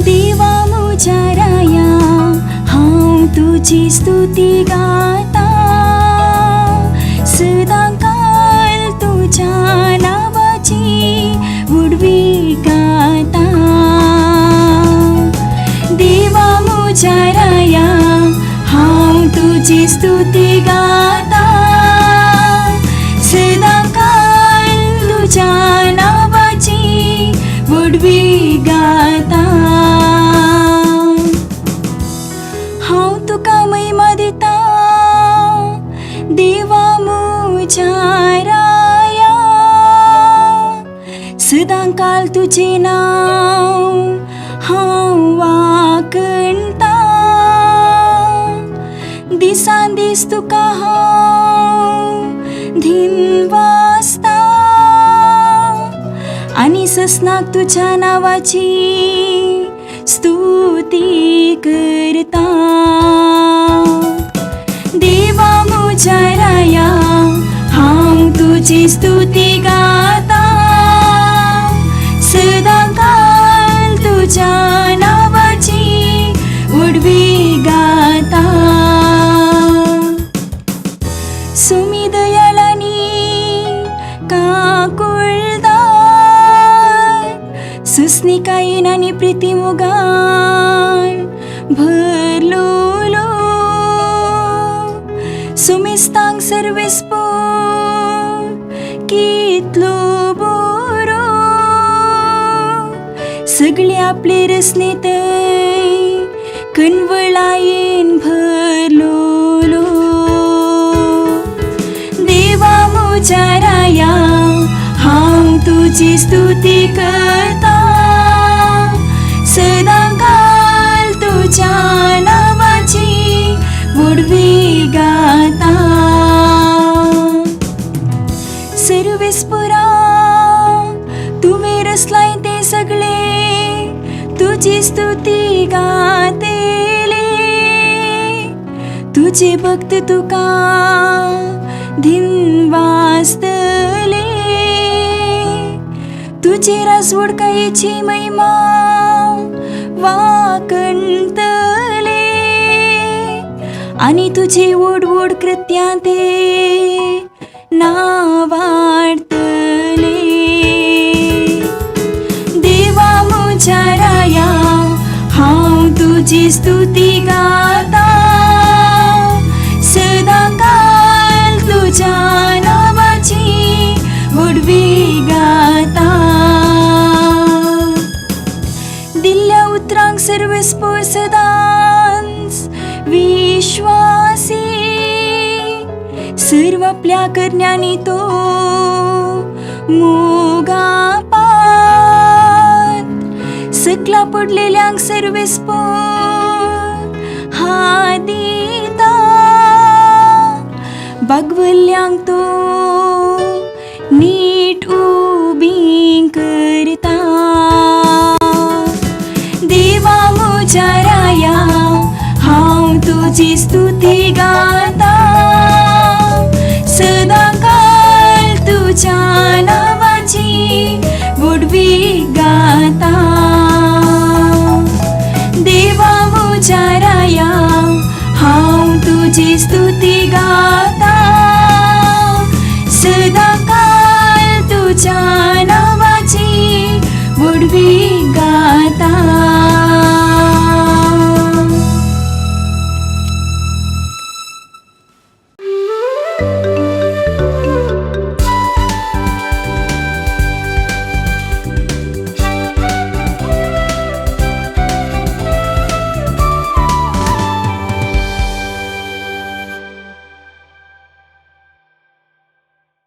देवा मुझ्या राया हांव तुझी स्तुती गाता, सदांकाळ तुझ्या नावाची उडवी गाता. देवा मुझ्या राया हांव तुझी स्तुती गाता, सदांकाळ तुझ्या नावाची उडवी गाता. हांव तुका महिमा दिता देवा मुझ्या राया, सदांकाळ तुझे नाव हांव वाकणता. दिसान दीस तुका हांव धिनवासता, आणि ससनाक तुझ्या नावाची स्तुती करता. देवा मुझ्या राया हांव तुझी स्तुती गाता, सदांकाळ तुझ्या नावाची उडवी गाता. सुमी दयाळानी काकुळदार, सुस्निकायेन प्रीती मोगान भरलोलो. सुमिस्तांग सर्वेस्पो कितलो बरो, सगळे आपले रसने तै कणवळायेन भरलोलो. देवा मुझ्या राया हांव तुझी स्तुती करता, सदांकाळ तुझ्या नावाची उडवी गाता. सर्वेस्परा तुवे रसलाय ते सगळे तुझी स्तुती गातेले. तुझे भक्त तुका धिनवासतले, तुझे रासवड कायेची महिमा वाकणतले. आणि तुझे ओढ ओढ कृत्या ते नावाडतले. देवा मुझ्या राया हांव तुझी स्तुती गाता, सदांकाळ तुझ्या नावाची उडवी गाता. दिल्ल्या उतरांक सर्वेस्पो सदांच विश्वासी, सर्व आपल्या करण्यानी तो मोगा पात. सकला पडलेल्यांक सर्वेस्पो हादिता, बागवल्यांक तो नीट उबी करता. देवा मुझ्या राया हांव तुझी स्तुती गाता, सदांकाळ तुझ्या नावाची उडवी गाता. देवा मुझ्या राया हांव तुझी स्तुती गाता, सदांकाळ तुझ्या नावाची उडवी गाता.